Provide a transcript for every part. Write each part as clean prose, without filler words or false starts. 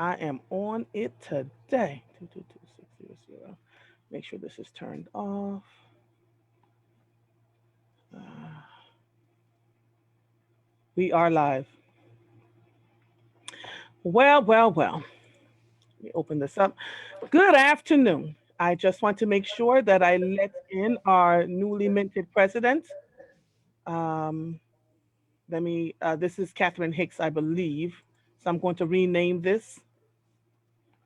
I am on it today. 222600. Make sure this is turned off. Uh, we are live. Well. Let me open this up. Good afternoon. I just want to make sure that I let in our newly minted president. Um, this is Catherine Hicks, I believe. So I'm going to rename this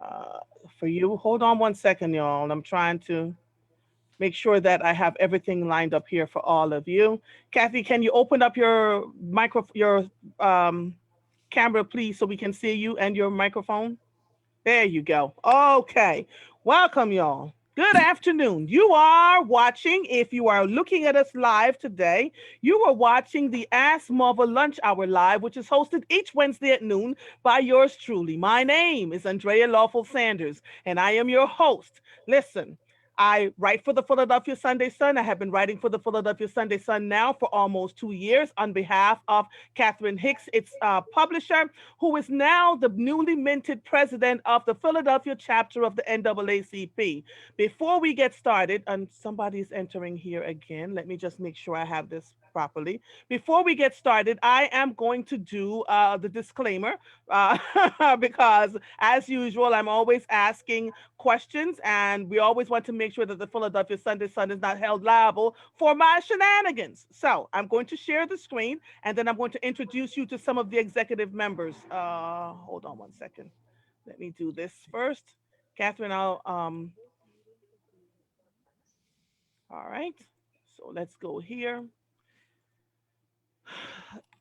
uh, for you. Hold on one second, y'all. I'm trying to make sure that I have everything lined up here for all of you. Kathy, can you open up your um, camera, please, so we can see you and your microphone? There you go. Okay. Welcome, y'all. Good afternoon. You are watching, if you are looking at us live today, you are watching the Ask Muva Lunch Hour live, which is hosted each Wednesday at noon by yours truly. My name is Andrea Lawful Sanders, and I am your host. Listen, I write for the Philadelphia Sunday Sun. I have been writing for the Philadelphia Sunday Sun now for almost 2 years on behalf of Catherine Hicks, its publisher, who is now the newly minted president of the Philadelphia chapter of the NAACP. Before we get started, and somebody's entering here again, let me just make sure I have this properly. Before we get started, I am going to do the disclaimer uh, because, as usual, I'm always asking questions, and we always want to make sure that the Philadelphia Sunday Sun is not held liable for my shenanigans. So I'm going to share the screen, and then I'm going to introduce you to some of the executive members. Hold on one second. Let me do this first. Catherine, all right. So let's go here.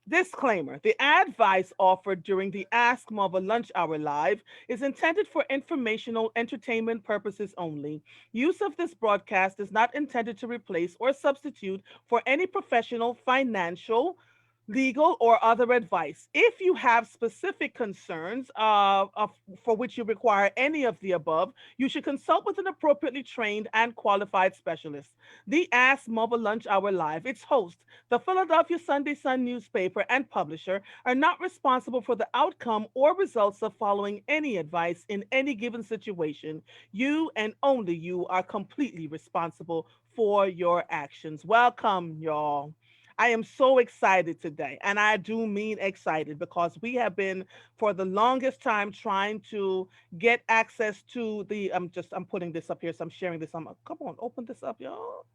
Disclaimer: the advice offered during the Ask Marva Lunch Hour Live is intended for informational entertainment purposes only. Use of this broadcast is not intended to replace or substitute for any professional, financial, legal, or other advice. If you have specific concerns for which you require any of the above, you should consult with an appropriately trained and qualified specialist. The Ask Mobile Lunch Hour Live, its host, the Philadelphia Sunday Sun newspaper and publisher, are not responsible for the outcome or results of following any advice in any given situation. You and only you are completely responsible for your actions. Welcome, y'all. I am so excited today, and I do mean excited because we have been for the longest time trying to get access to the. I'm putting this up here, so I'm sharing this. Come on, open this up, y'all.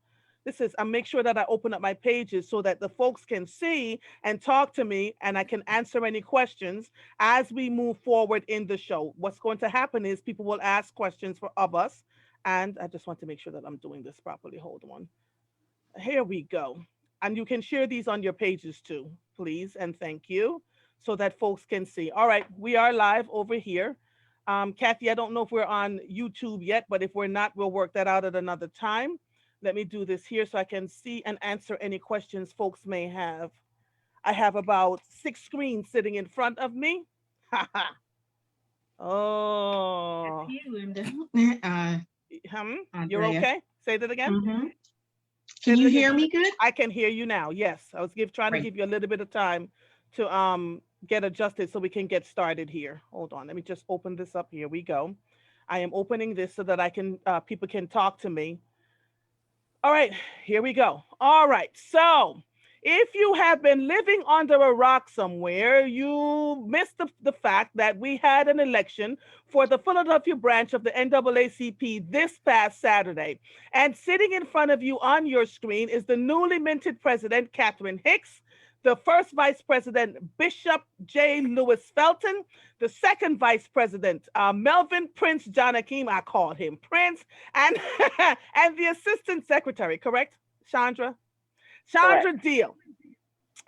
This is I make sure that I open up my pages so that the folks can see and talk to me, and I can answer any questions as we move forward in the show. What's going to happen is people will ask questions of us, and I just want to make sure that I'm doing this properly. Hold on. Here we go. And you can share these on your pages too, please, and thank you, so that folks can see. All right, we are live over here. Kathy, I don't know if we're on YouTube yet, but if we're not, we'll work that out at another time. Let me do this here so I can see and answer any questions folks may have. I have about 6 screens sitting in front of me. That's Oh, you, Linda. you're Andrea. okay? Say that again. Mm-hmm. Say Can that you again. hear me good? I can hear you now. Yes, I was trying to Great. give you a little bit of time to get adjusted so we can get started here. Hold on, let me just open this up. Here we go. I am opening this so that I can people can talk to me. All right, here we go. All right, so if you have been living under a rock somewhere, you missed the fact that we had an election for the Philadelphia branch of the NAACP this past Saturday. And sitting in front of you on your screen is the newly minted president, Catherine Hicks, the first vice president, Bishop J. Lewis Felton, the second vice president, Melvin Prince John Akeem, I called him Prince, and and the assistant secretary, correct, Chandra? Chandra Correct. Deal.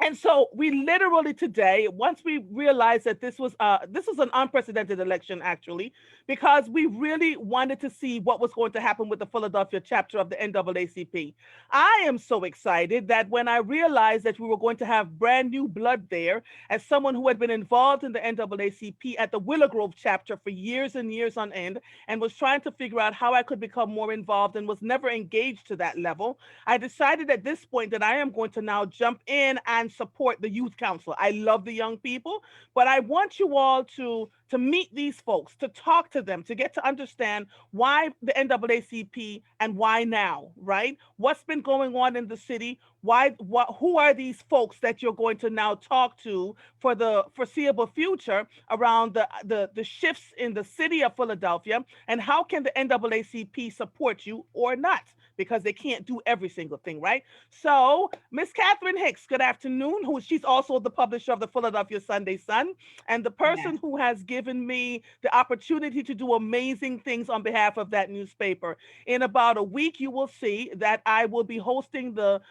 And so we literally today, once we realized that this was an unprecedented election actually, because we really wanted to see what was going to happen with the Philadelphia chapter of the NAACP. I am so excited that when I realized that we were going to have brand new blood there, as someone who had been involved in the NAACP at the Willow Grove chapter for years and years on end, and was trying to figure out how I could become more involved and was never engaged to that level, I decided at this point that I am going to now jump in and and support the youth council. I love the young people, but I want you all to meet these folks, to talk to them, to get to understand why the NAACP and why now, right? What's been going on in the city? Who are these folks that you're going to now talk to for the foreseeable future around the shifts in the city of Philadelphia, and how can the NAACP support you or not? Because they can't do every single thing, right? So, Miss Catherine Hicks, good afternoon. She's also the publisher of the Philadelphia Sunday Sun, and the Yes. person who has given me the opportunity to do amazing things on behalf of that newspaper. In about a week, you will see that I will be hosting the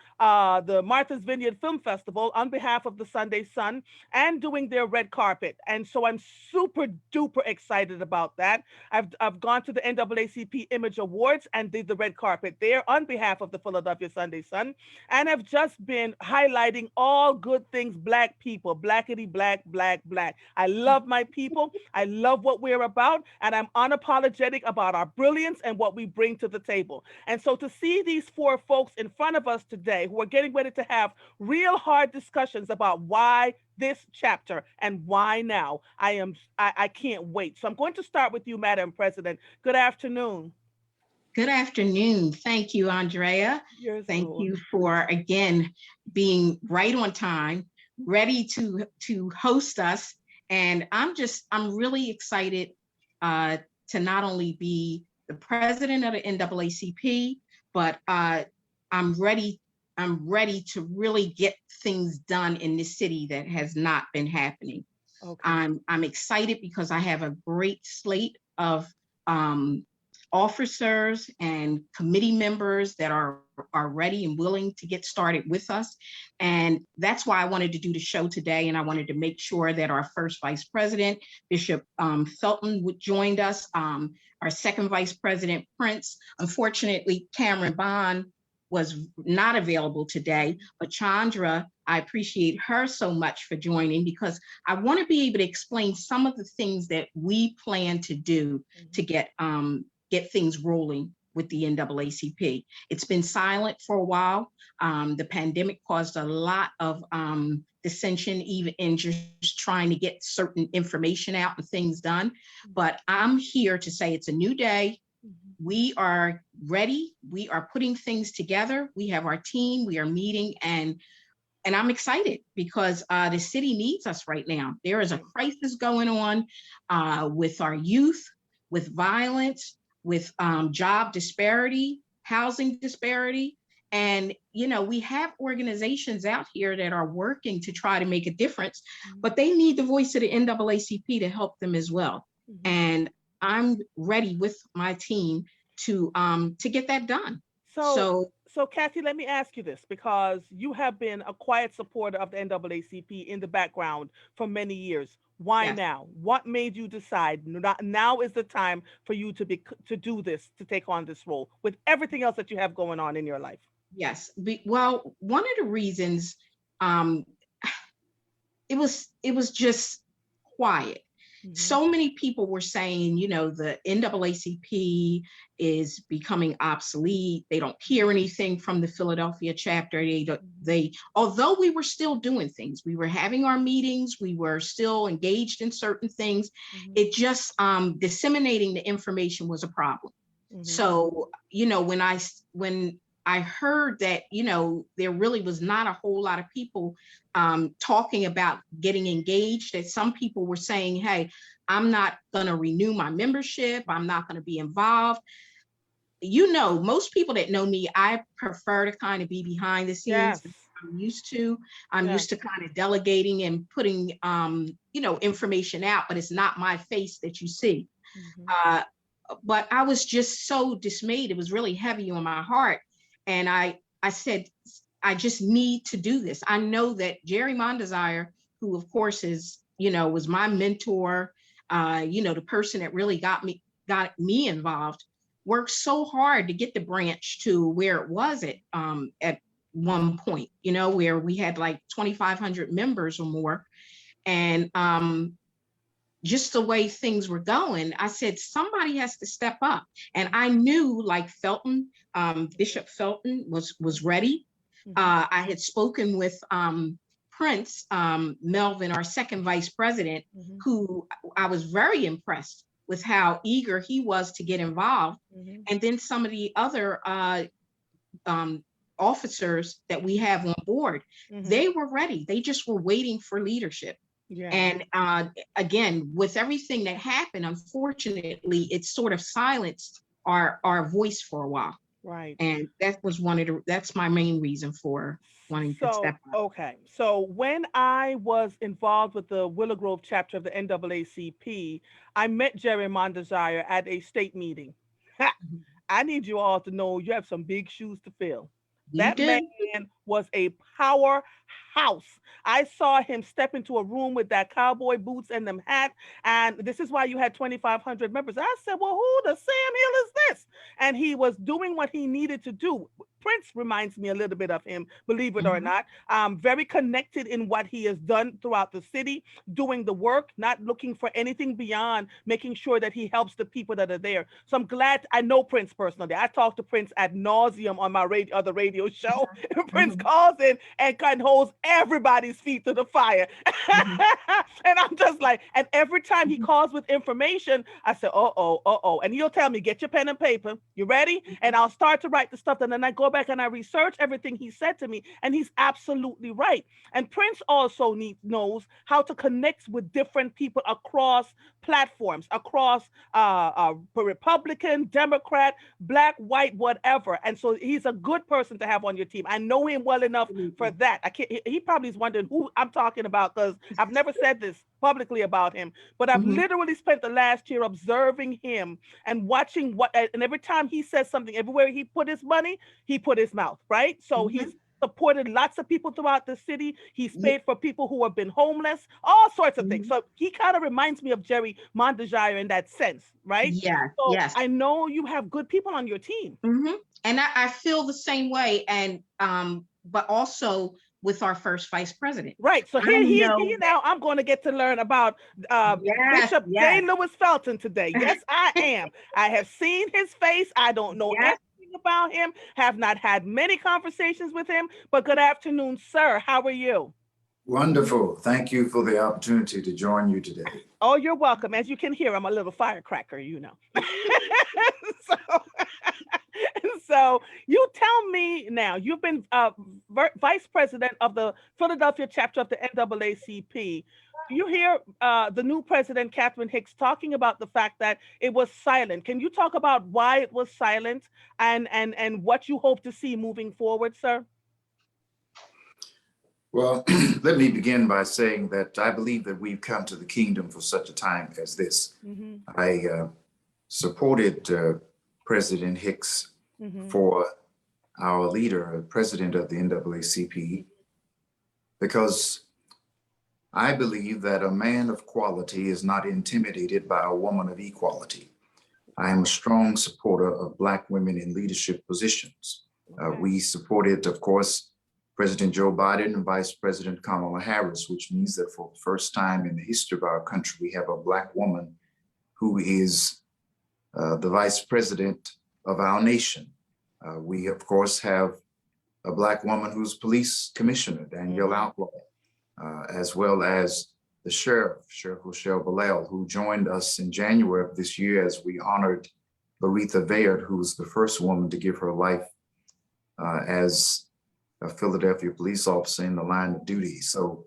Martha's Vineyard Film Festival on behalf of the Sunday Sun and doing their red carpet. And so I'm super duper excited about that. I've gone to the NAACP Image Awards and did the red carpet there on behalf of the Philadelphia Sunday Sun, and have just been highlighting all good things Black people, blackity black, black, black. I love my people. I love what we're about, and I'm unapologetic about our brilliance and what we bring to the table. And so to see these four folks in front of us today who are getting ready to have real hard discussions about why this chapter and why now, I can't wait. So I'm going to start with you, Madam President. Good afternoon. Good afternoon. Thank you, Andrea. Yours, Thank Lord. you for again being right on time, ready to host us. And I'm really excited uh, to not only be the president of the NAACP, but I'm ready. I'm ready to really get things done in this city that has not been happening. Okay. I'm excited because I have a great slate of um, officers and committee members that are ready and willing to get started with us. And that's why I wanted to do the show today. And I wanted to make sure that our first vice president, Bishop Felton, joined us. Our second vice president, Prince. Unfortunately, Cameron Bond was not available today, but Chandra, I appreciate her so much for joining because I want to be able to explain some of the things that we plan to do to Mhm. get things rolling with the NAACP. It's been silent for a while. The pandemic caused a lot of dissension, even in just trying to get certain information out and things done. But I'm here to say it's a new day. Mhm. We are ready. We are putting things together. We have our team. We are meeting, and I'm excited because the city needs us right now. There is a Right. crisis going on with our youth, with violence, with job disparity, housing disparity. And, we have organizations out here that are working to try to make a difference, Mhm. but they need the voice of the NAACP to help them as well. Mhm. And I'm ready with my team to get that done. So, So so Kathy, let me ask you this because you have been a quiet supporter of the NAACP in the background for many years. Why yes. now? What made you decide now is the time for you to do this, to take on this role with everything else that you have going on in your life? Yes. Well, one of the reasons um, it was just quiet. Hmm. So many people were saying, the NAACP is becoming obsolete. They don't hear anything from the Philadelphia chapter. Although we were still doing things, we were having our meetings, we were still engaged in certain things. Hmm. It just disseminating the information was a problem. Hmm. So, when I heard that, there really was not a whole lot of people talking about getting engaged, that some people were saying, hey, I'm not going to renew my membership. I'm not going to be involved. Most people that know me, I prefer to kind of be behind the scenes. Yes. I'm used to. I'm Yes. used to kind of delegating and putting, information out, but it's not my face that you see. Hmm. Uh, but I was just so dismayed. It was really heavy on my heart. And I said, I just need to do this. I know that Jerry Mondesire, who of course was my mentor, the person that really got me involved, worked so hard to get the branch to where it was at one point, where we had like 2,500 members or more. And just the way things were going, I said, somebody has to step up. And I knew like Felton, Bishop Felton was ready. Hmm. I had spoken with Prince, Melvin, our second vice president, Mhm. who I was very impressed with how eager he was to get involved. Mhm. And then some of the other um, officers that we have on board, Mhm. they were ready. They just were waiting for leadership. Yeah. And again, with everything that happened, unfortunately, it sort of silenced our voice for a while. Right. And that was that's my main reason for wanting to So, step up. okay. So when I was involved with the Willow Grove chapter of the NAACP, I met Jerry Mondesire at a state meeting. Mhm. I need you all to know you have some big shoes to fill. You That man do. was a powerhouse. I saw him step into a room with that cowboy boots and them hat, and this is why you had 2,500 members. I said, "Well, who the Sam Hill is this?" And he was doing what he needed to do. Prince reminds me a little bit of him, believe it or Mhm. not. Very connected in what he has done throughout the city, doing the work, not looking for anything beyond making sure that he helps the people that are there. So I'm glad I know Prince personally. I talked to Prince ad nauseum on my other radio show. Prince Mhm. calls in and kind of holds everybody's feet to the fire. Mhm. And I'm just like, and every time he Mhm. calls with information, I say, and he'll tell me, get your pen and paper. You ready? And I'll start to write the stuff, and then I go back and I research everything he said to me, and he's absolutely right. And Prince also knows how to connect with different people across platforms, across Republican, Democrat, black, white, whatever. And so he's a good person to have on your team. I know him well enough for Absolutely. that. I can't. He probably is wondering who I'm talking about because I've never said this publicly about him, but I've Mhm. literally spent the last year observing him and watching what. And every time he says something, everywhere he put his money, he put his mouth. Right. So he's Mhm. supported lots of people throughout the city. He's Ye- paid for people who have been homeless, all sorts of things. mhm. So he kind of reminds me of Jerry Mondesire in that sense, right? Yes, So yes. I know you have good people on your team. Mhm. And I feel the same way. And but also with our first vice president, Right. So I here know that. now I'm going to get to learn about Yes, Bishop J. yes, Lewis Felton today. Yes, I am. I have seen his face. I don't know yes. anything about him, have not had many conversations with him, but good afternoon, sir. How are you? Wonderful. Thank you for the opportunity to join you today. Oh, you're welcome. As you can hear, I'm a little firecracker, you know. so, so you tell me now, you've been vice president of the Philadelphia chapter of the NAACP. You hear the new president, Catherine Hicks, talking about the fact that it was silent. Can you talk about why it was silent and what you hope to see moving forward, sir? Well, let me begin by saying that I believe that we've come to the kingdom for such a time as this. Mm-hmm. I supported President Hicks Mm-hmm. for our leader, president of the NAACP, because I believe that a man of quality is not intimidated by a woman of equality. I am a strong supporter of Black women in leadership positions. Okay. We supported, of course, President Joe Biden and Vice President Kamala Harris, which means that for the first time in the history of our country, we have a Black woman who is the Vice President of our nation. We, of course, have a Black woman who's Police Commissioner, Danielle Mm-hmm. Outlaw, as well as the Sheriff Rochelle Bellel, who joined us in January of this year as we honored Laretha Bayard, who was the first woman to give her life as a Philadelphia police officer in the line of duty. So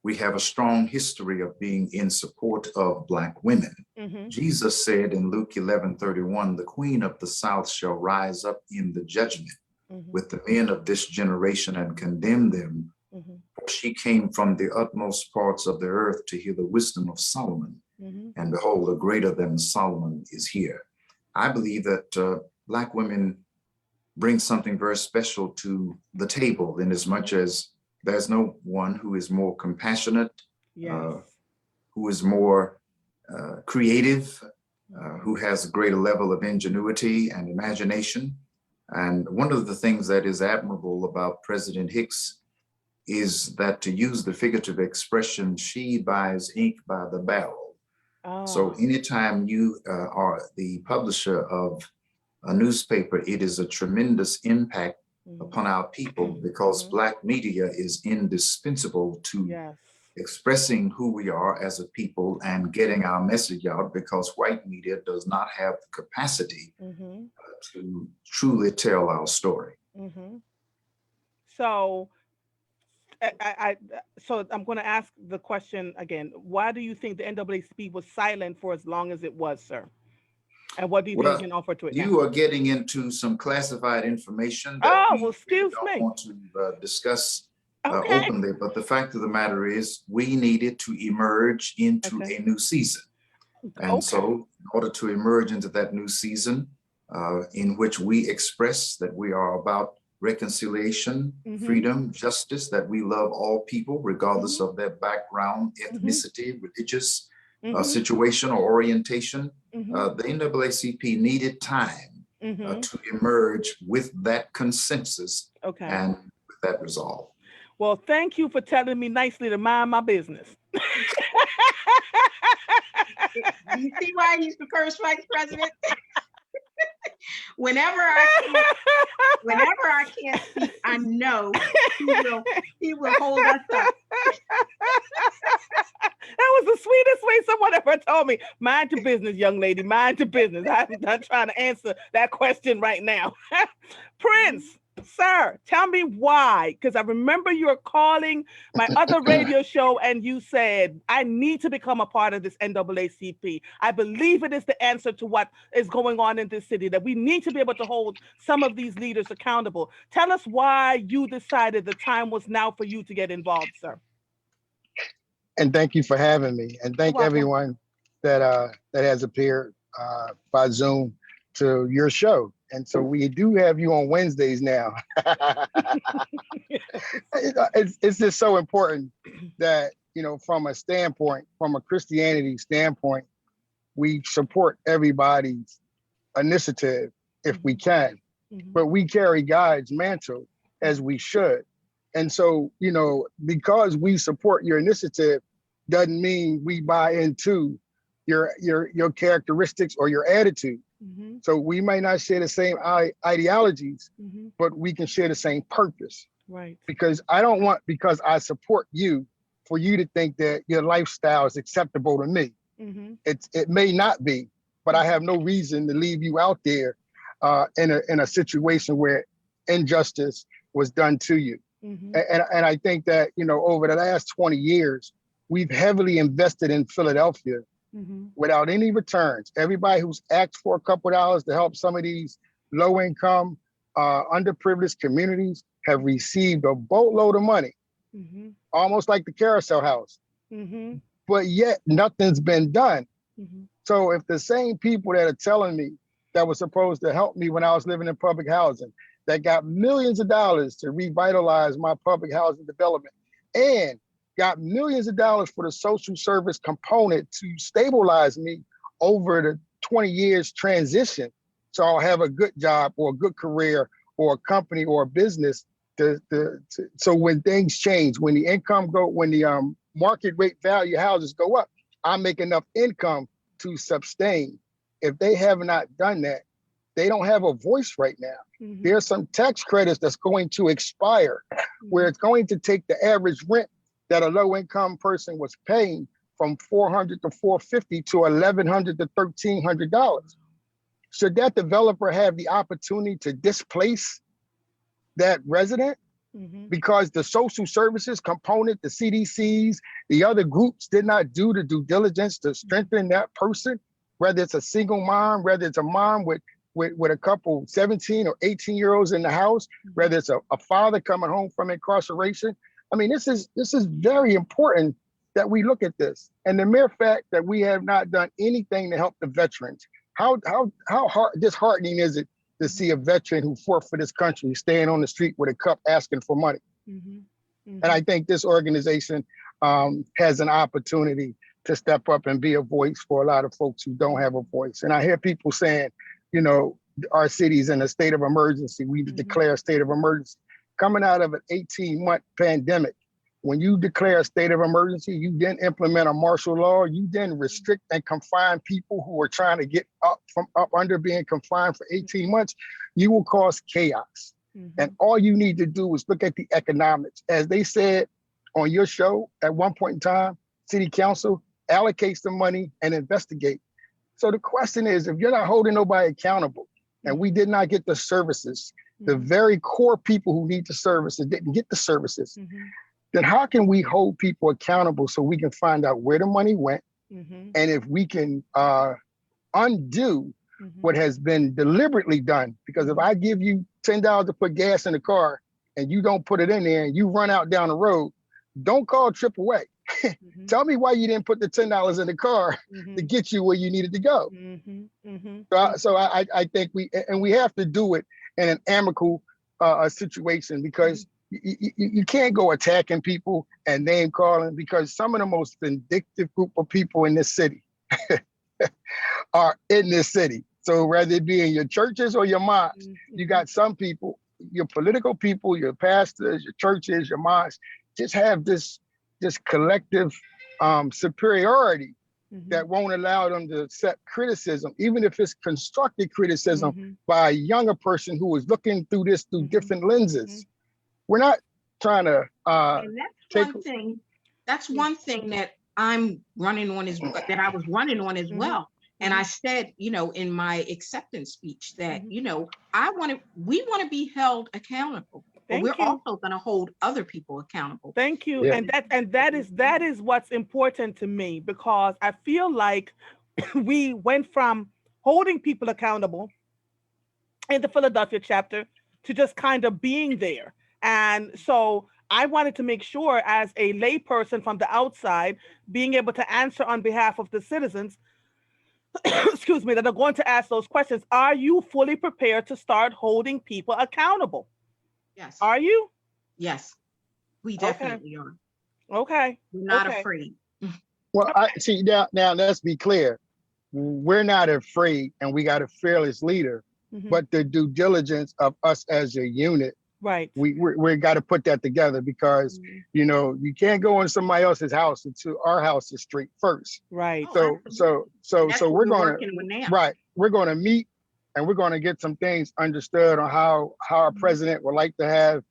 we have a strong history of being in support of Black women. Mm-hmm. Jesus said in Luke 11:31, the queen of the south shall rise up in the judgment Mm-hmm. with the men of this generation and condemn them. Mm-hmm. For she came from the utmost parts of the earth to hear the wisdom of Solomon. Mm-hmm. And behold, a greater than Solomon is here. I believe that Black women bring something very special to the table, in as much as there's no one who is more compassionate, Yes. uh, who is more creative, Mm-hmm. who has a greater level of ingenuity and imagination. And one of the things that is admirable about President Hicks is that, to use the figurative expression, she buys ink by the barrel. So Oh. anytime you are the publisher of a newspaper, it is a tremendous impact upon our people, because Black media is indispensable to Yes. expressing who we are as a people and getting our message out, because white media does not have the capacity to truly tell our story. So so I'm going to ask the question again. Why do you think the NAACP was silent for as long as it was, sir? And what do you think you Well, can offer to it now? you are getting into some classified information that Oh, we well, really excuse don't me. want to discuss Okay. openly. But the fact of the matter is, we needed to emerge into Okay. a new season. And Okay. so, in order to emerge into that new season, in which we express that we are about reconciliation, freedom, justice, that we love all people, regardless of their background, ethnicity, religious situation, or orientation, the NAACP needed time to emerge with that consensus and with that resolve. Well, thank you for telling me nicely to mind my business. Do you see why he's the first vice president? Whenever I can't speak, I know he will hold us up. That was the sweetest way someone ever told me. Mind your business, young lady. Mind your business. I'm not trying to answer that question right now. Prince, sir, tell me why. Because I remember you were calling my other radio show and you said, I need to become a part of this NAACP. I believe it is the answer to what is going on in this city, that we need to be able to hold some of these leaders accountable. Tell us why you decided the time was now for you to get involved, sir. And thank you for having me. And thank everyone that that has appeared by Zoom to your show. And so we do have you on Wednesdays now. It's just so important that, you know, from a standpoint, from a Christianity standpoint, we support everybody's initiative if we can, but we carry God's mantle as we should. And so, you know, because we support your initiative doesn't mean we buy into your characteristics or your attitude. So we may not share the same ideologies, but we can share the same purpose. Right. Because I don't want, because I support you, for you to think that your lifestyle is acceptable to me. It may not be, but I have no reason to leave you out there in a situation where injustice was done to you. And I think that, you know, over the last 20 years, we've heavily invested in Philadelphia without any returns. Everybody who's asked for a couple of dollars to help some of these low income, underprivileged communities have received a boatload of money, almost like the Carousel House. But yet nothing's been done. So if the same people that are telling me that were supposed to help me when I was living in public housing, that got millions of dollars to revitalize my public housing development, and got millions of dollars for the social service component to stabilize me over the 20 years transition, so I'll have a good job or a good career or a company or a business so when things change, when the income when the market rate value houses go up, I make enough income to sustain. If they have not done that, they don't have a voice right now. There's some tax credits that's going to expire, where it's going to take the average rent that a low income person was paying from $400 to $450 to $1,100 to $1,300. Should that developer have the opportunity to displace that resident because the social services component, the CDCs, the other groups did not do the due diligence to strengthen that person, whether it's a single mom, whether it's a mom with a couple 17 or 18-year-olds in the house, whether it's a father coming home from incarceration. I mean, this is very important that we look at this. And the mere fact that we have not done anything to help the veterans, how disheartening is it to see a veteran who fought for this country staying on the street with a cup asking for money? And I think this organization has an opportunity to step up and be a voice for a lot of folks who don't have a voice. And I hear people saying, you know, our city's in a state of emergency. We need to declare a state of emergency. Coming out of an 18-month pandemic, when you declare a state of emergency, you then implement a martial law, you then restrict and confine people who are trying to get up under being confined for 18 months, you will cause chaos. And all you need to do is look at the economics. As they said on your show at one point in time, city council allocates the money and investigate. So the question is, if you're not holding nobody accountable and we did not get the services, the very core people who need the services didn't get the services, then how can we hold people accountable so we can find out where the money went? And if we can undo what has been deliberately done, because if I give you $10 to put gas in the car and you don't put it in there and you run out down the road, don't call AAA. Tell me why you didn't put the $10 in the car to get you where you needed to go. So I think we have to do it in an amicable situation, because you can't go attacking people and name calling, because some of the most vindictive group of people in this city are in this city. So whether it be in your churches or your mosques, you got some people, your political people, your pastors, your churches, your mosques, just have this collective superiority that won't allow them to accept criticism, even if it's constructive criticism by a younger person who is looking through this through different lenses. We're not trying to and that's one thing that I'm running on that I was running on as well. And I said, in my acceptance speech that, we want to be held accountable, but we're also going to hold other people accountable. Thank you. Yeah. And that is what's important to me, because I feel like we went from holding people accountable in the Philadelphia chapter to just kind of being there. And so I wanted to make sure, as a layperson from the outside, being able to answer on behalf of the citizens, excuse me, that are going to ask those questions. Are you fully prepared to start holding people accountable? Yes. Are you? Yes, we definitely are. Okay. We're not afraid. Well, I see now, let's be clear. We're not afraid, and we got a fearless leader, but the due diligence of us as a unit, right? We got to put that together, because you can't go in somebody else's house until our house is straight first. Right. So we're going to we're going to meet, and we're going to get some things understood on how our president would like to have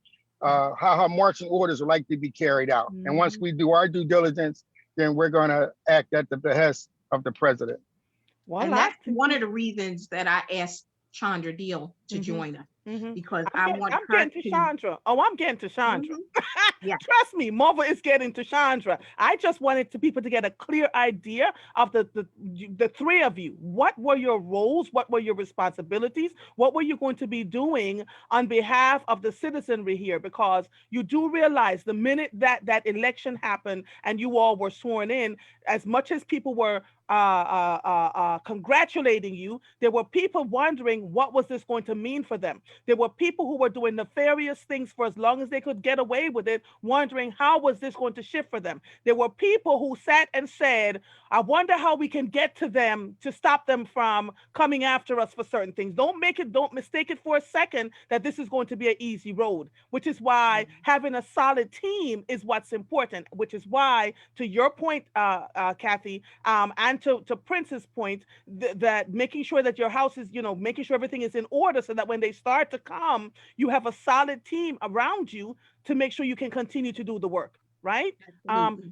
how marching orders would like to be carried out. And once we do our due diligence, then we're going to act at the behest of the president. Well, and that's one of the reasons that I asked Chandra Deal to join us, because I'm getting to Chandra. Oh, I'm getting to Chandra. Trust me, Muva is getting to Chandra. I just wanted people to get a clear idea of the three of you. What were your roles? What were your responsibilities? What were you going to be doing on behalf of the citizenry here? Because you do realize the minute that election happened and you all were sworn in, as much as people were congratulating you, there were people wondering what was this going to mean for them. There were people who were doing nefarious things for as long as they could get away with it, wondering how was this going to shift for them. There were people who sat and said, I wonder how we can get to them to stop them from coming after us for certain things. Don't mistake it for a second that this is going to be an easy road, which is why having a solid team is what's important, which is why, to your point, Kathy, and to Prince's point, that making sure that your house is, making sure everything is in order, so that when they start to come, you have a solid team around you to make sure you can continue to do the work, right?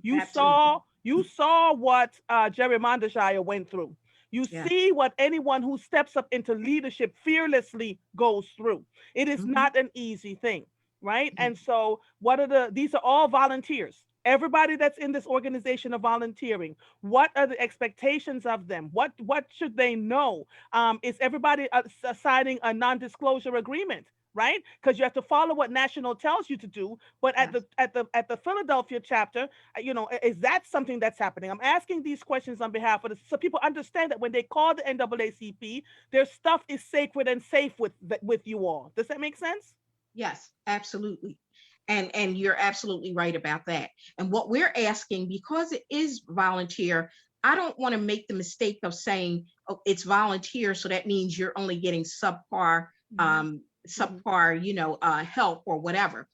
You saw what Jerry Mondeshire went through. You see what anyone who steps up into leadership fearlessly goes through. It is not an easy thing, right? And so these are all volunteers. Everybody that's in this organization are volunteering. What are the expectations of them? What should they know? Is everybody signing a non-disclosure agreement? Right? Because you have to follow what National tells you to do. But at the Philadelphia chapter, is that something that's happening? I'm asking these questions on behalf of so people understand that when they call the NAACP, their stuff is sacred and safe with you all. Does that make sense? Yes, absolutely. And you're absolutely right about that. And what we're asking, because it is volunteer, I don't want to make the mistake of saying, oh, it's volunteer, so that means you're only getting subpar help or whatever.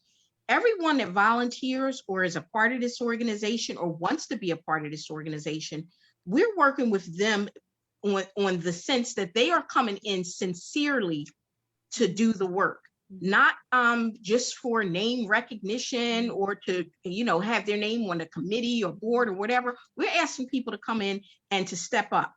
Everyone that volunteers or is a part of this organization or wants to be a part of this organization, we're working with them on the sense that they are coming in sincerely to do the work. not just for name recognition or to, have their name on a committee or board or whatever. We're asking people to come in and to step up.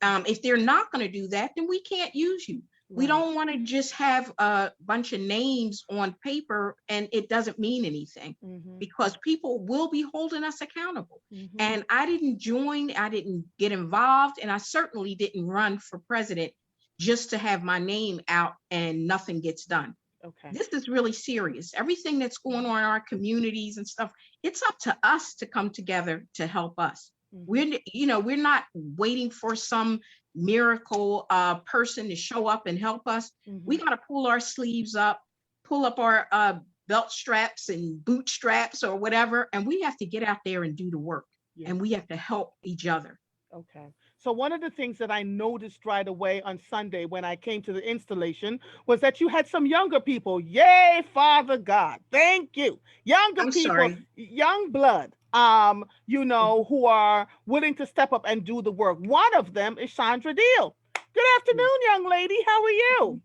If they're not going to do that, then we can't use you. We don't want to just have a bunch of names on paper and it doesn't mean anything, because people will be holding us accountable. And I didn't join, I didn't get involved, and I certainly didn't run for president just to have my name out and nothing gets done. Okay. This is really serious. Everything that's going on in our communities and stuff, it's up to us to come together to help us. We're not waiting for some miracle person to show up and help us. We got to pull our sleeves up, pull up our belt straps and bootstraps or whatever, and we have to get out there and do the work. And we have to help each other. Okay. So one of the things that I noticed right away on Sunday when I came to the installation was that you had some younger people. Yay, Father God. Thank you. Younger I'm people, sorry. young blood, who are willing to step up and do the work. One of them is Chandra Deal. Good afternoon, young lady. How are you?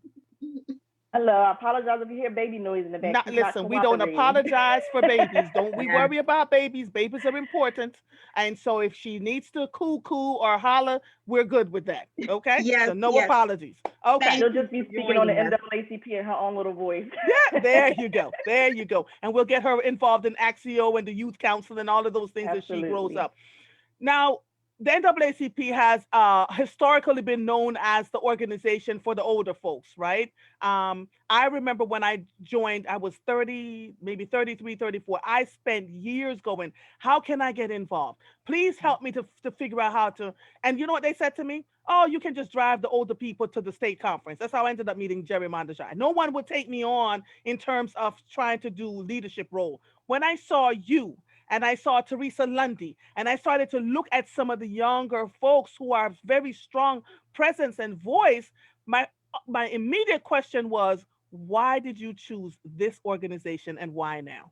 Hello, I apologize if you hear baby noise in the back. She's not Listen, we don't cooperating. apologize for babies. Don't we Yeah. worry about babies. Babies are important. And so if she needs to coo or holler, we're good with that. Okay? Yes, So no yes. apologies. Okay. Thank She'll you just be for speaking on the joining us. NAACP in her own little voice. Yeah, there you go. There you go. And we'll get her involved in Axio and the youth council and all of those things as she grows Absolutely. up. Now, the NAACP has historically been known as the organization for the older folks, right? I remember when I joined, I was 30, maybe 33, 34. I spent years going, how can I get involved? Please help me to figure out how to. And you know what they said to me? Oh, you can just drive the older people to the state conference. That's how I ended up meeting Jerry Mondajai. No one would take me on in terms of trying to do leadership role. When I saw you, and I saw Teresa Lundy, and I started to look at some of the younger folks who are very strong presence and voice. My immediate question was, why did you choose this organization and why now?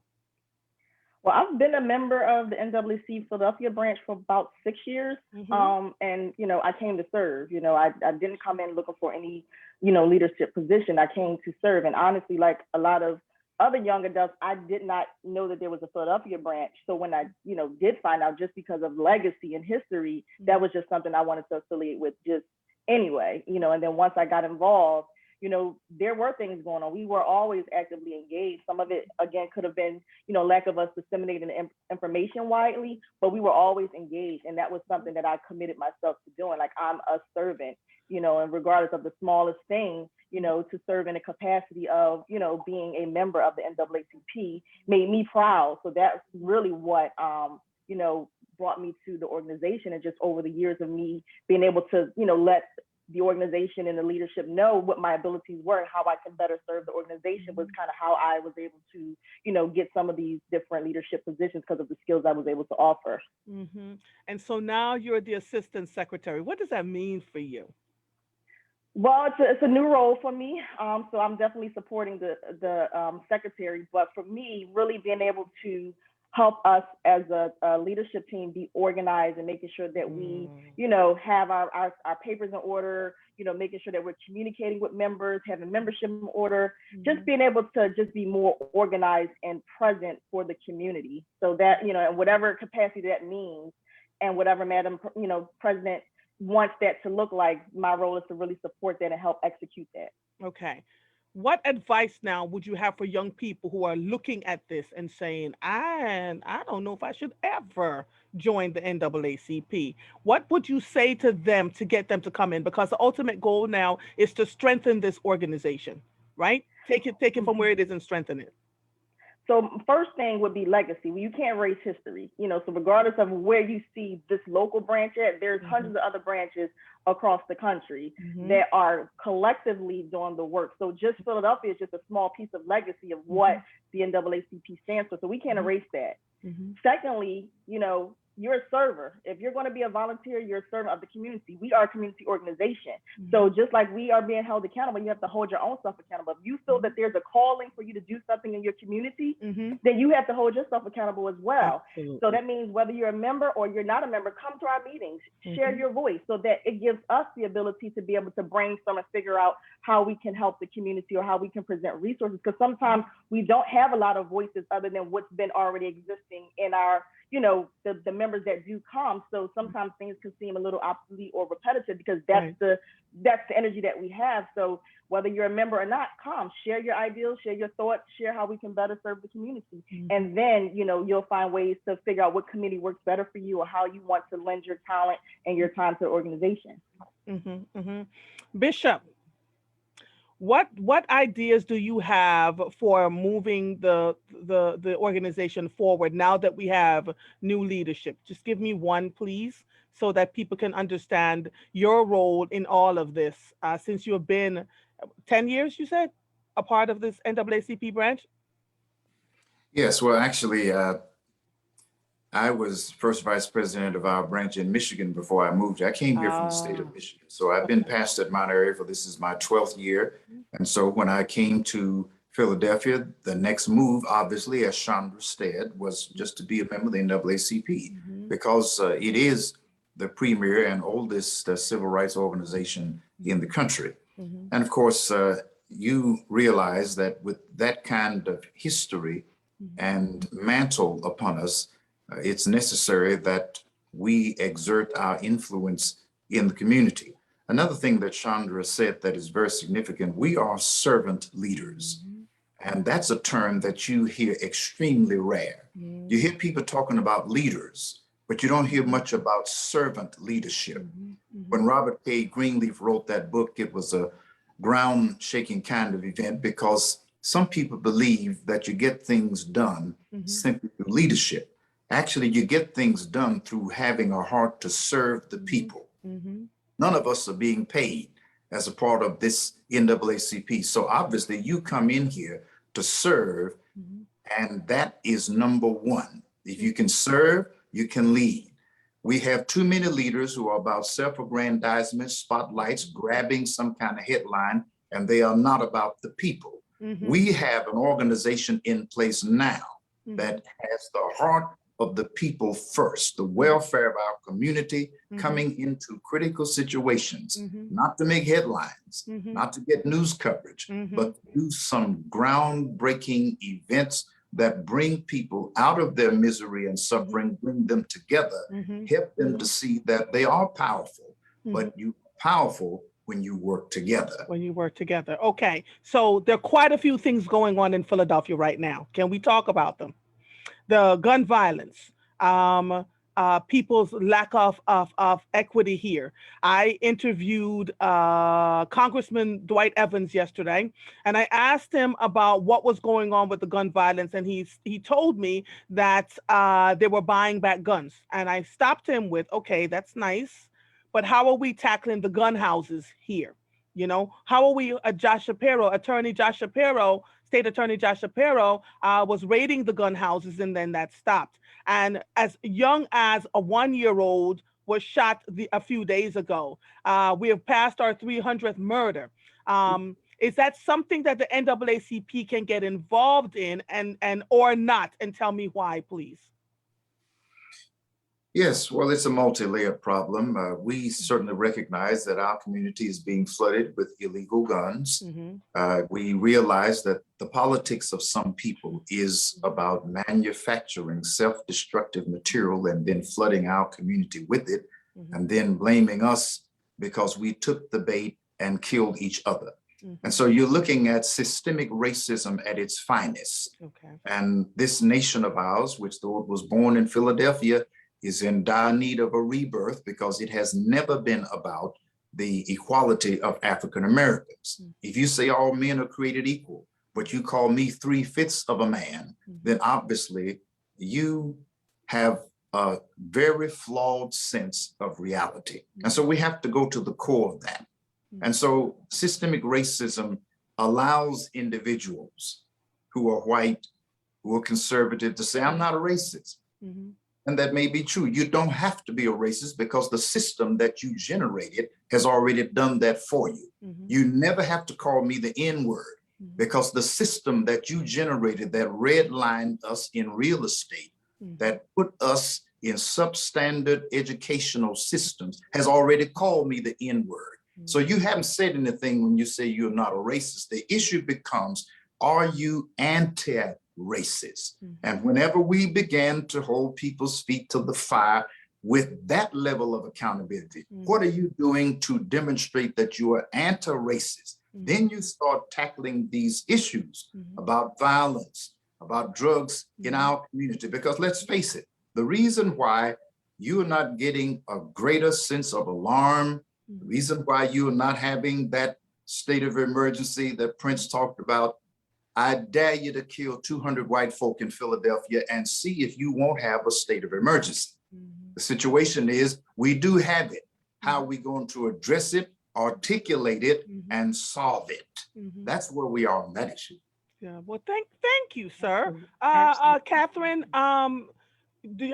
Well, I've been a member of the NAACP Philadelphia branch for about 6 years. And, I came to serve. I didn't come in looking for any, leadership position. I came to serve. And honestly, like a lot of other young adults, I did not know that there was a Philadelphia branch. So when I, did find out, just because of legacy and history, that was just something I wanted to affiliate with just anyway, and then once I got involved, there were things going on. We were always actively engaged. Some of it, again, could have been, lack of us disseminating information widely, but we were always engaged. And that was something that I committed myself to doing. Like, I'm a servant, and regardless of the smallest thing, to serve in a capacity of, being a member of the NAACP made me proud. So that's really what, brought me to the organization. And just over the years of me being able to, let the organization and the leadership know what my abilities were and how I can better serve the organization was kind of how I was able to, get some of these different leadership positions because of the skills I was able to offer. And so now you're the assistant secretary. What does that mean for you? Well, it's a new role for me. So I'm definitely supporting the secretary, but for me, really being able to help us as a leadership team be organized and making sure that we, have our papers in order, making sure that we're communicating with members, having membership in order, just being able to just be more organized and present for the community. So that, in whatever capacity that means and whatever Madam, President wants that to look like, my role is to really support that and help execute that. Okay. What advice now would you have for young people who are looking at this and saying, I don't know if I should ever join the NAACP? What would you say to them to get them to come in? Because the ultimate goal now is to strengthen this organization, right? Take it from where it is and strengthen it. So first thing would be legacy. Well, you can't erase history, so regardless of where you see this local branch at, there's hundreds of other branches across the country that are collectively doing the work. So just Philadelphia is just a small piece of legacy of what the NAACP stands for. So we can't erase that. Secondly, you're a server. If you're going to be a volunteer, you're a servant of the community. We are a community organization. So just like we are being held accountable, you have to hold your own self accountable. If you feel that there's a calling for you to do something in your community, then you have to hold yourself accountable as well. Absolutely. So that means whether you're a member or you're not a member, come to our meetings, share your voice, so that it gives us the ability to be able to brainstorm and figure out how we can help the community or how we can present resources. Because sometimes we don't have a lot of voices other than what's been already existing in our, you know, the members that do come. So sometimes things can seem a little obsolete or repetitive because that's the energy that we have. So whether you're a member or not, come, share your ideals, share your thoughts, share how we can better serve the community. And then, you know, you'll find ways to figure out what committee works better for you or how you want to lend your talent and your time to the organization. Bishop, what ideas do you have for moving the organization forward now that we have new leadership? Just give me one, please, so that people can understand your role in all of this. Since you have been 10 years, you said, a part of this NAACP branch? Yes, well, actually, I was first vice president of our branch in Michigan before I moved. I came here from the state of Michigan. So I've been pastor at Mount Airy for this is my 12th year. And so when I came to Philadelphia, the next move, obviously, as Chandra said, was just to be a member of the NAACP because it is the premier and oldest civil rights organization in the country. And of course, you realize that with that kind of history and mantle upon us, it's necessary that we exert our influence in the community. Another thing that Chandra said that is very significant, we are servant leaders. And that's a term that you hear extremely rare. You hear people talking about leaders, but you don't hear much about servant leadership. When Robert K. Greenleaf wrote that book, it was a ground-shaking kind of event because some people believe that you get things done simply through leadership. Actually, you get things done through having a heart to serve the people. None of us are being paid as a part of this NAACP. So obviously you come in here to serve, and that is number one. If you can serve, you can lead. We have too many leaders who are about self-aggrandizement, spotlights, grabbing some kind of headline, and they are not about the people. We have an organization in place now that has the heart of the people first, the welfare of our community, coming into critical situations, not to make headlines, not to get news coverage, but to do some groundbreaking events that bring people out of their misery and suffering, bring them together, help them to see that they are powerful, but you're powerful when you work together. When you work together. Okay. So there are quite a few things going on in Philadelphia right now. Can we talk about them? The gun violence, people's lack of equity here. I interviewed Congressman Dwight Evans yesterday, and I asked him about what was going on with the gun violence, and he told me that they were buying back guns. And I stopped him with, okay, that's nice, but how are we tackling the gun houses here? You know, how are we, Attorney Josh Shapiro, State Attorney Josh Shapiro was raiding the gun houses, and then that stopped. And as young as a 1-year-old was shot a few days ago. We have passed our 300th murder. Is that something that the NAACP can get involved in and or not? And tell me why, please. Yes, well, it's a multi-layered problem. We certainly recognize that our community is being flooded with illegal guns. We realize that the politics of some people is about manufacturing self-destructive material and then flooding our community with it, and then blaming us because we took the bait and killed each other. And so you're looking at systemic racism at its finest. And this nation of ours, which was born in Philadelphia, is in dire need of a rebirth because it has never been about the equality of African Americans. If you say all men are created equal, but you call me 3/5 of a man, then obviously you have a very flawed sense of reality. And so we have to go to the core of that. And so systemic racism allows individuals who are white, who are conservative to say, I'm not a racist. And that may be true. You don't have to be a racist because the system that you generated has already done that for you. You never have to call me the N-word because the system that you generated that redlined us in real estate, that put us in substandard educational systems has already called me the N-word. So you haven't said anything when you say you're not a racist. The issue becomes, are you anti-racist? And whenever we began to hold people's feet to the fire with that level of accountability, what are you doing to demonstrate that you are anti-racist? Then you start tackling these issues about violence, about drugs in our community. Because let's face it, the reason why you are not getting a greater sense of alarm, the reason why you are not having that state of emergency that Prince talked about, I dare you to kill 200 white folk in Philadelphia and see if you won't have a state of emergency. The situation is we do have it. How are we going to address it, articulate it, and solve it? That's where we are on that issue. Yeah, well, thank you, sir. Absolutely. Catherine,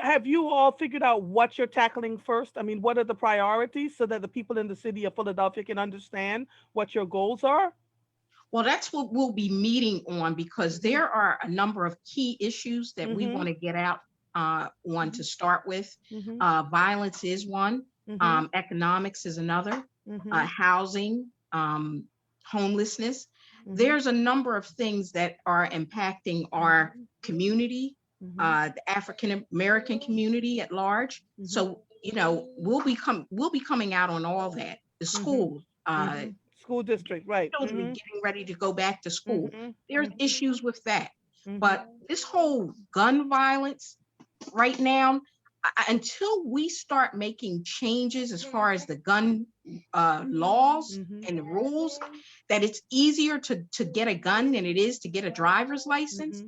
have you all figured out what you're tackling first? I mean, what are the priorities so that the people in the city of Philadelphia can understand what your goals are? Well, that's what we'll be meeting on, because there are a number of key issues that we want to get out on to start with. Violence is one, economics is another, housing, homelessness. There's a number of things that are impacting our community, the African American community at large. So, you know, we'll be coming out on all that. The schools, School district, right? children getting ready to go back to school. There's issues with that. But this whole gun violence right now, until we start making changes as far as the gun laws and the rules, that it's easier to get a gun than it is to get a driver's license,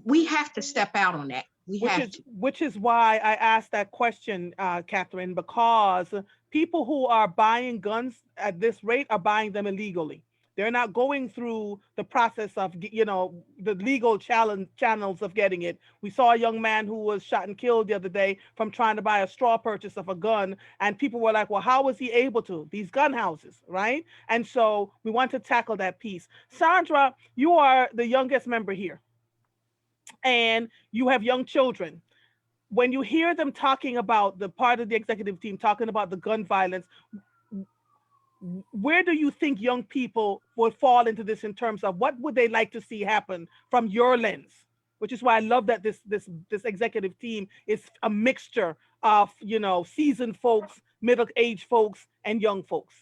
we have to step out on that. Which is why I asked that question, Catherine, because people who are buying guns at this rate are buying them illegally. They're not going through the process of, you know, the legal channels of getting it. We saw a young man who was shot and killed the other day from trying to buy a straw purchase of a gun. And people were like, well, how was he able to? These gun houses, right? And so we want to tackle that piece. Sandra, you are the youngest member here, and you have young children. When you hear them talking about the part of the executive team talking about the gun violence, where do you think young people will fall into this in terms of what would they like to see happen from your lens? Which is why I love that this executive team is a mixture of, you know, seasoned folks, middle-aged folks, and young folks.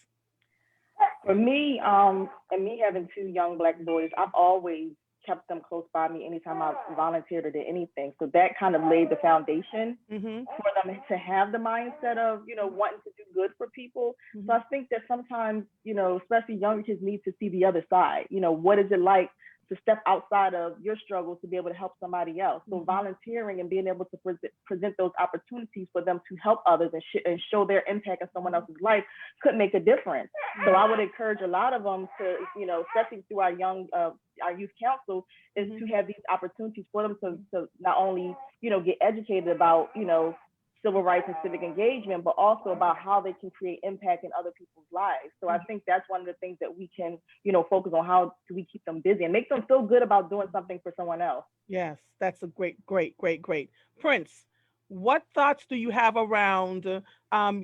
For me, and me having two young Black boys, I've always kept them close by me anytime I volunteered or did anything. So that kind of laid the foundation for them to have the mindset of, you know, wanting to do good for people. So I think that sometimes, you know, especially younger kids need to see the other side. You know, what is it like to step outside of your struggles to be able to help somebody else? So volunteering and being able to present those opportunities for them to help others and show their impact in someone else's life could make a difference. So I would encourage a lot of them to, you know, especially through our youth council, is to have these opportunities for them to not only, you know, get educated about, you know, civil rights and civic engagement, but also about how they can create impact in other people's lives. So I think that's one of the things that we can, you know, focus on. How do we keep them busy and make them feel good about doing something for someone else? Yes, that's a great. Prince, what thoughts do you have around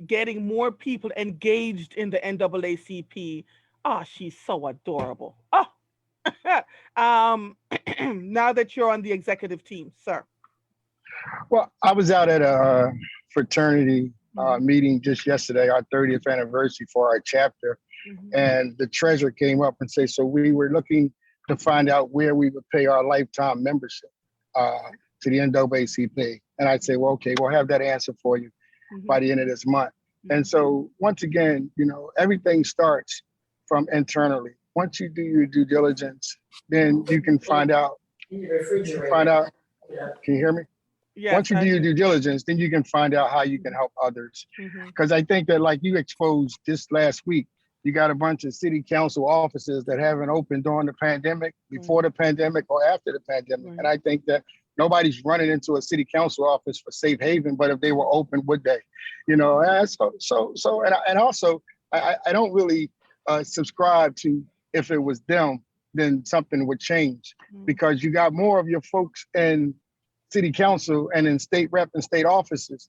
getting more people engaged in the NAACP? Oh, she's so adorable. Oh, now that you're on the executive team, sir. Well, I was out at a fraternity meeting just yesterday, our 30th anniversary for our chapter. And the treasurer came up and said, so we were looking to find out where we would pay our lifetime membership to the NAACP. And I'd say, well, okay, we'll have that answer for you by the end of this month. And so once again, you know, everything starts from internally. Once you do your due diligence, then you can find out, can you hear me? Yes, once you do your due diligence, then you can find out how you can help others. Because I think that, like you exposed this last week, you got a bunch of city council offices that haven't opened during the pandemic, before the pandemic, or after the pandemic. And I think that Nobody's running into a city council office for safe haven, but if they were open, would they? You know, and and also, I don't really subscribe to if it was them, then something would change, because you got more of your folks in city council and in state rep and state offices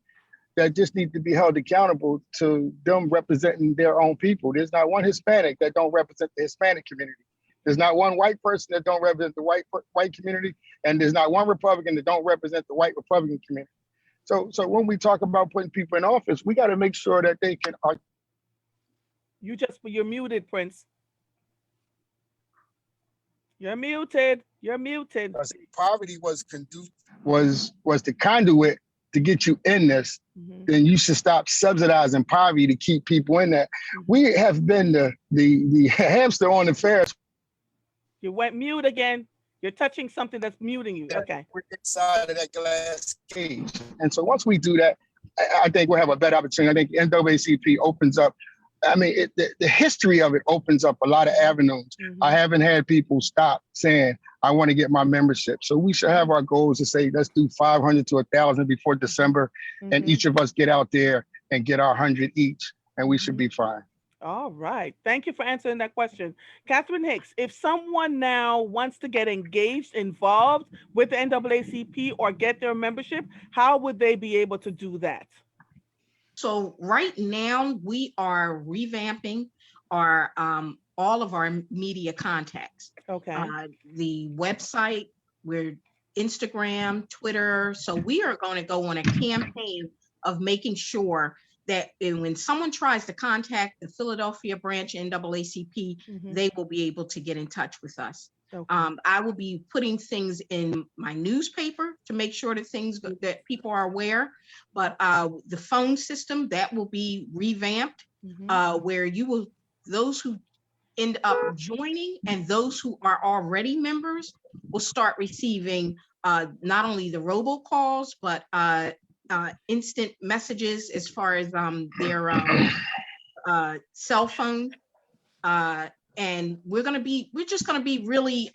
that just need to be held accountable to them representing their own people. There's not one Hispanic that don't represent the Hispanic community. There's not one white person that don't represent the white community, and there's not one Republican that don't represent the white Republican community. So when we talk about putting people in office, we got to make sure that they can. You're muted, Prince. You're muted. You're muted. Poverty was the conduit to get you in this. Then you should stop subsidizing poverty to keep people in that. We have been the hamster on the Ferris. You went mute again. You're touching something that's muting you. Okay. We're inside of that glass cage. And so once we do that, I think we'll have a better opportunity. I think NAACP opens up. I mean, the history of it opens up a lot of avenues. I haven't had people stop saying, I want to get my membership. So we should have our goals to say, let's do 500 to 1,000 before December. And each of us get out there and get our 100 each, and we should be fine. All right. Thank you for answering that question. Catherine Hicks, if someone now wants to get engaged, involved with the NAACP or get their membership, how would they be able to do that? So right now we are revamping our all of our media contacts. Okay. The website, we're Instagram, Twitter. So we are going to go on a campaign of making sure that when someone tries to contact the Philadelphia branch NAACP, they will be able to get in touch with us. Okay. I will be putting things in my newspaper to make sure that people are aware, but the phone system, that will be revamped, where those who end up joining and those who are already members will start receiving not only the robocalls, but instant messages as far as their cell phone. And we're just gonna be really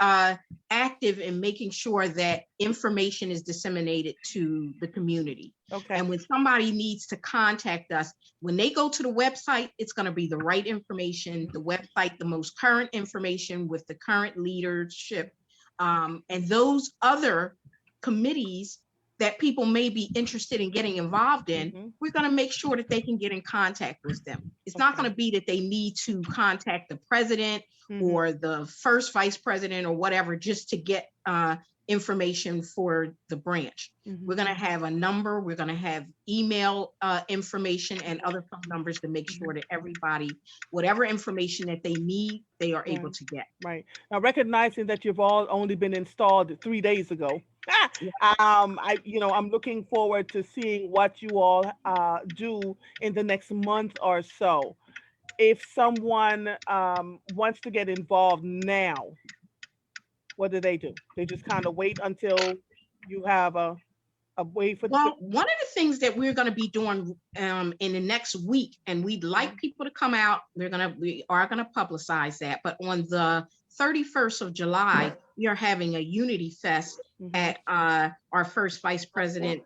active in making sure that information is disseminated to the community. Okay. And when somebody needs to contact us, when they go to the website, it's gonna be the right information, the website, the most current information with the current leadership. And those other committees that people may be interested in getting involved in, we're going to make sure that they can get in contact with them. It's not going to be that they need to contact the president or the first vice president or whatever just to get information for the branch. We're going to have a number, we're going to have email information and other phone numbers to make sure that everybody, whatever information that they need, they are able to get. Right. Now, recognizing that you've all only been installed 3 days ago, I'm looking forward to seeing what you all do in the next month or so. If someone wants to get involved now, what do? They just kind of wait until you have a way for. Well, one of the things that we're going to be doing in the next week, and we'd like people to come out, we are going to publicize that, but on the 31st of July, we are having a Unity Fest at our first Vice President,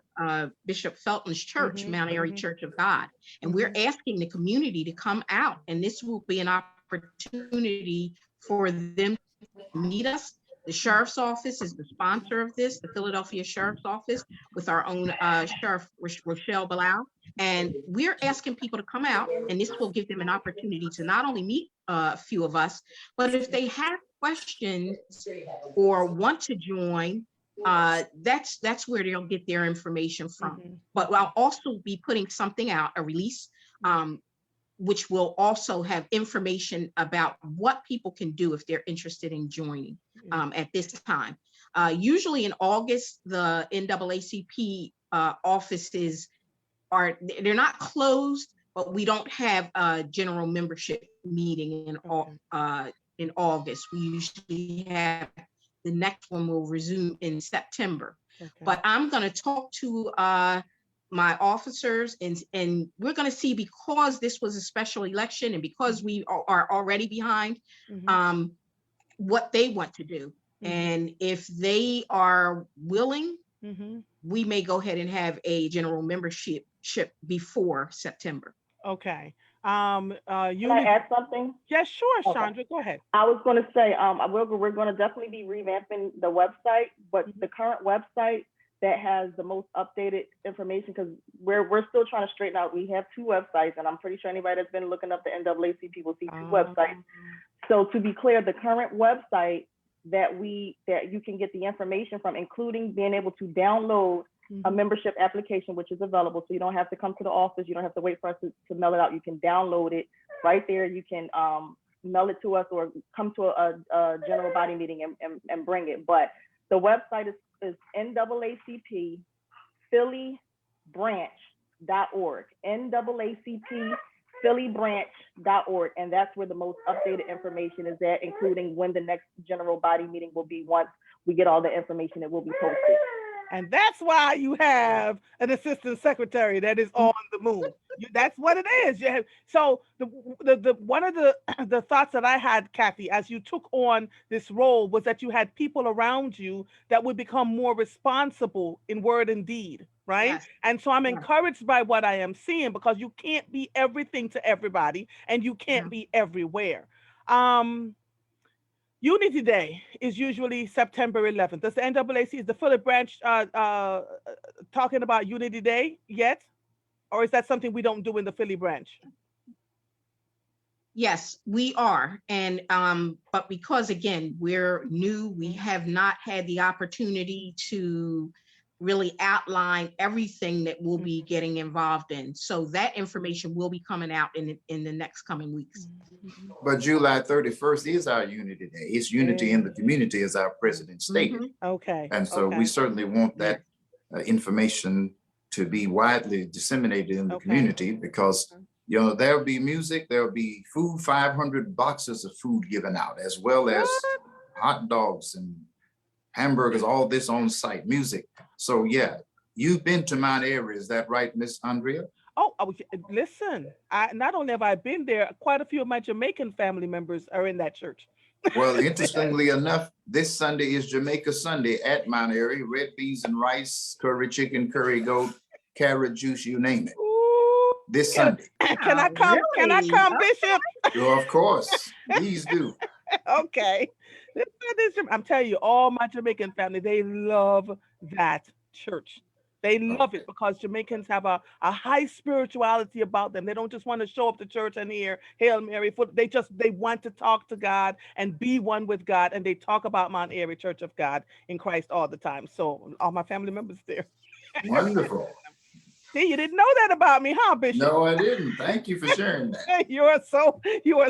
Bishop Felton's church, Mount Airy Church of God. And we're asking the community to come out, and this will be an opportunity for them to meet us. The Sheriff's Office is the sponsor of this, the Philadelphia Sheriff's Office, with our own Sheriff Rochelle Bilal. And we're asking people to come out, and this will give them an opportunity to not only meet a few of us, but if they have questions or want to join, that's where they'll get their information from. But I'll also be putting something out, a release, which will also have information about what people can do if they're interested in joining at this time. Usually in August, the NAACP offices they're not closed, but we don't have a general membership meeting in August. We usually have the next one will resume in September. Okay. But I'm going to talk to my officers and we're going to see, because this was a special election and because we are already behind, what they want to do. And if they are willing, we may go ahead and have a general membership before September. Okay. Can I add something? Yes, sure, Okay. Chandra, go ahead. I was going to say, we're going to definitely be revamping the website, but the current website that has the most updated information, because we're still trying to straighten out. We have two websites, and I'm pretty sure anybody that's been looking up the NAACP will see two websites. So to be clear, the current website that you can get the information from, including being able to download a membership application, which is available. So you don't have to come to the office. You don't have to wait for us to mail it out. You can download it right there. You can mail it to us or come to a general body meeting and bring it. But the website is NAACP Philly branch.org. NAACP phillybranch.org, and that's where the most updated information is at, including when the next general body meeting will be. Once we get all the information, it will be posted. And that's why you have an assistant secretary that is on the moon. That's what it is. You have, so the one of the thoughts that I had, Kathy, as you took on this role, was that you had people around you that would become more responsible in word and deed, right? Yes. And so I'm encouraged by what I am seeing, because you can't be everything to everybody, and you can't be everywhere. Unity Day is usually September 11th. Does the NAACP, is the Philly branch talking about Unity Day yet? Or is that something we don't do in the Philly branch? Yes, we are. And but because again, we're new, we have not had the opportunity to really outline everything that we'll be getting involved in. So that information will be coming out in the next coming weeks. But July 31st is our Unity Day. It's unity in the community, as our president stated. Okay. And so we certainly want that information to be widely disseminated in the community, because you know, there'll be music, there'll be food, 500 boxes of food given out, as well as hot dogs and hamburgers, all this on site, music. So yeah, you've been to Mount Airy, is that right, Miss Andrea? Oh, listen, not only have I been there, quite a few of my Jamaican family members are in that church. Well, interestingly enough, this Sunday is Jamaica Sunday at Mount Airy. Red beans and rice, curry chicken, curry goat, carrot juice, you name it. Ooh, This Sunday. Can I come? Really? Can I come, Bishop? Oh, of course, please do. Okay. I'm telling you, all my Jamaican family, they love that church. They love it because Jamaicans have a high spirituality about them. They don't just want to show up to church and hear Hail Mary. They want to talk to God and be one with God. And they talk about Mount Airy Church of God in Christ all the time. So all my family members there. Wonderful. See, you didn't know that about me, huh, Bishop? No, I didn't. Thank you for sharing that. You are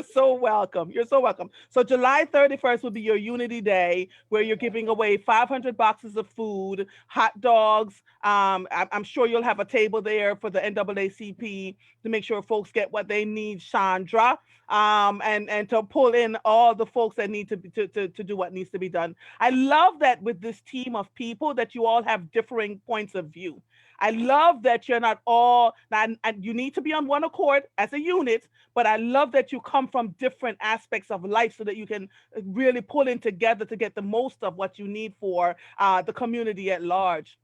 so welcome. You're so welcome. So July 31st will be your Unity Day, where you're giving away 500 boxes of food, hot dogs. I'm sure you'll have a table there for the NAACP to make sure folks get what they need, Chandra, and to pull in all the folks that need to do what needs to be done. I love that with this team of people that you all have differing points of view. I love that you're not all, and you need to be on one accord as a unit, but I love that you come from different aspects of life so that you can really pull in together to get the most of what you need for the community at large.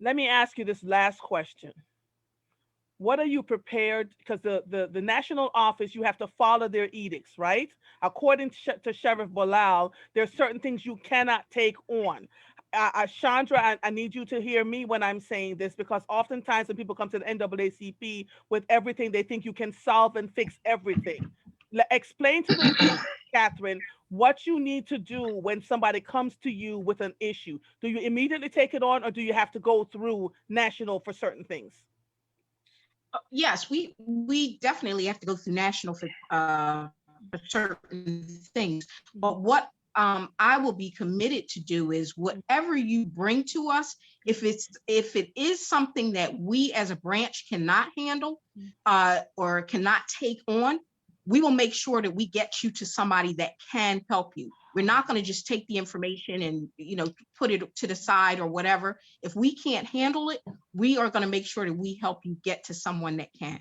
Let me ask you this last question. What are you prepared, because the national office, you have to follow their edicts, right? According to Sheriff Bilal, there are certain things you cannot take on. Chandra, I need you to hear me when I'm saying this, because oftentimes when people come to the NAACP with everything, they think you can solve and fix everything. Explain to the Catherine, what you need to do when somebody comes to you with an issue. Do you immediately take it on, or do you have to go through national for certain things? Yes, we definitely have to go through national for certain things. But what I will be committed to do is whatever you bring to us, if it is something that we as a branch cannot handle or cannot take on, we will make sure that we get you to somebody that can help you. We're not going to just take the information and, put it to the side or whatever. If we can't handle it, we are going to make sure that we help you get to someone that can.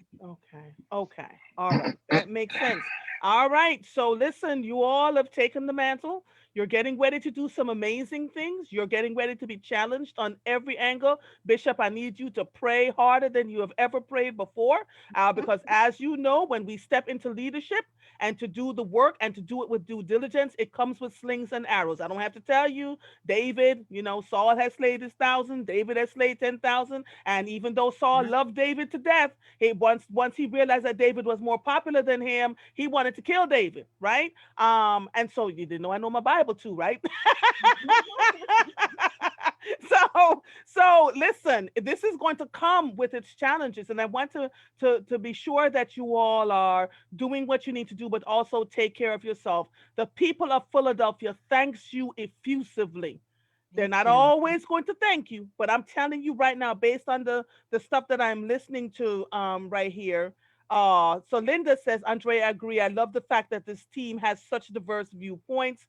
Okay. All right. That makes sense. All right. So listen, you all have taken the mantle. You're getting ready to do some amazing things. You're getting ready to be challenged on every angle. Bishop, I need you to pray harder than you have ever prayed before. Because as you know, when we step into leadership and to do the work and to do it with due diligence, it comes with slings and arrows. I don't have to tell you, David, Saul has slayed his thousand, David has slayed 10,000. And even though Saul loved David to death, once he realized that David was more popular than him, he wanted to kill David, right? And so you didn't know I know my Bible too, right? So listen, this is going to come with its challenges, and I want to be sure that you all are doing what you need to do, but also take care of yourself. The people of Philadelphia thanks you effusively. They're Thank not you. always going to thank you, but I'm telling you right now, based on the stuff that I'm listening to right here. So Linda says, Andrea, I agree. I love the fact that this team has such diverse viewpoints.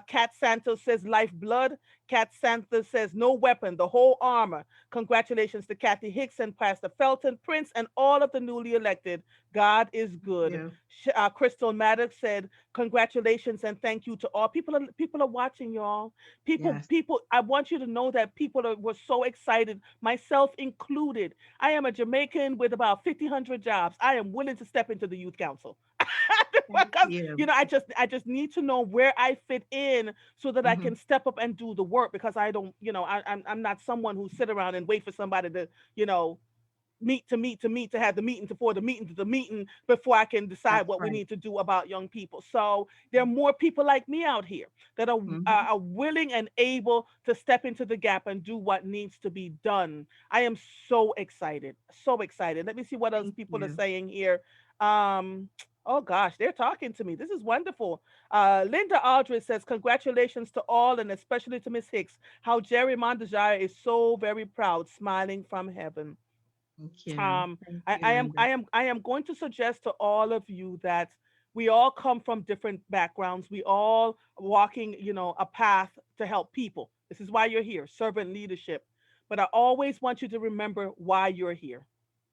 Kat Santos says, lifeblood. Kat Santos says, no weapon, the whole armor. Congratulations to Kathy Hicks and Pastor Felton, Prince, and all of the newly elected. God is good. Yeah. Crystal Maddox said, congratulations and thank you to all. People are watching, y'all. Yes. People, I want you to know that were so excited, myself included. I am a Jamaican with about 1,500 jobs. I am willing to step into the youth council. Thank Because you. I just need to know where I fit in so that I Hmm. can step up and do the work, because I don't, I'm not someone who sit around and wait for somebody to, you know, meet to have the meeting for the meeting to the meeting before I can decide That's what we right. need to do about young people. So there are more people like me out here that Hmm. are willing and able to step into the gap and do what needs to be done. I am so excited, so excited. Let me see what else Thank people are you. saying here. Um, oh gosh, they're talking to me. This is wonderful. Linda Aldridge says, congratulations to all and especially to Miss Hicks. How Jerry Mondejire is so very proud, smiling from heaven. Thank you. um Thank I, you, I am Linda. I am I am going to suggest to all of you that we all come from different backgrounds. We all walking, a path to help people. This is why you're here, servant leadership. But I always want you to remember why you're here,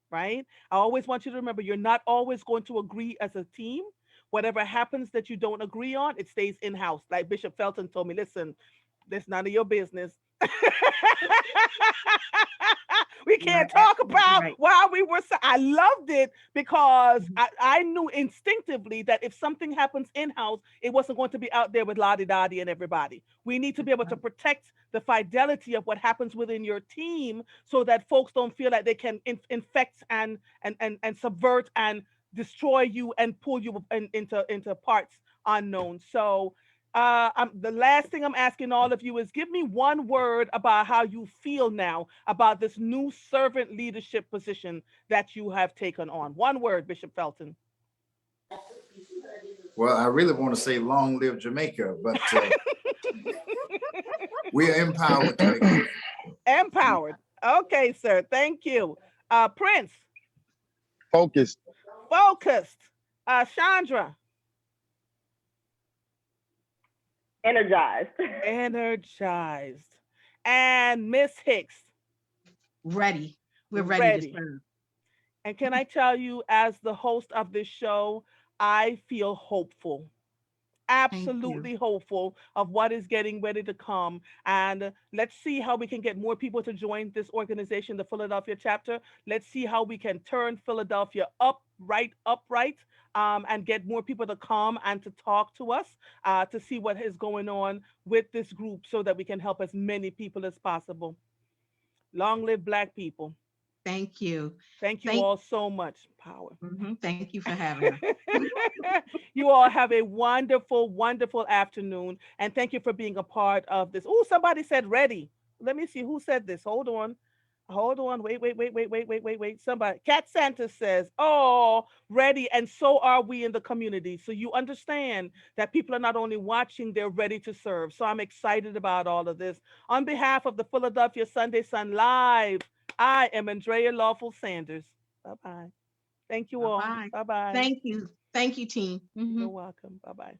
right? I always want you to remember you're not always going to agree as a team. Whatever happens that you don't agree on, it stays in house. Like Bishop Felton told me, listen, that's none of your business. We You are can't talk absolutely about right. why we were so. I loved it because Mhm. I knew instinctively that if something happens in house, it wasn't going to be out there with Lottie Dottie and everybody. We need to be That's able to right. protect the fidelity of what happens within your team so that folks don't feel like they can infect and subvert and destroy you and pull you into parts unknown. So the last thing I'm asking all of you is give me one word about how you feel now about this new servant leadership position that you have taken on. One word, Bishop Felton. Well, I really want to say long live Jamaica, but we are empowered to make it. Empowered. Okay, sir. Thank you. Prince, Focused. focused. Chandra, Energized. energized. And Miss Hicks, Ready. We're ready to ready. serve. And can I tell you, as the host of this show, I feel hopeful, Thank you. absolutely hopeful of what is getting ready to come. And let's see how we can get more people to join this organization, the Philadelphia chapter. Let's see how we can turn Philadelphia upright, and get more people to come and to talk to us, to see what is going on with this group so that we can help as many people as possible. Long live Black people. Thank you. Thank you Thank all so much. Power. Thank you for having us. You all have a wonderful, wonderful afternoon. And thank you for being a part of this. Oh, somebody said ready. Let me see who said this. Hold on. Hold on. Wait. Somebody. Cat Santa says, oh, ready. And so are we in the community. So you understand that people are not only watching, they're ready to serve. So I'm excited about all of this. On behalf of the Philadelphia Sunday Sun Live, I am Andrea Lawful Sanders. Bye bye. Thank you Bye all. bye. Bye bye. Thank you. Thank you, team. You're Mhm. welcome. Bye bye.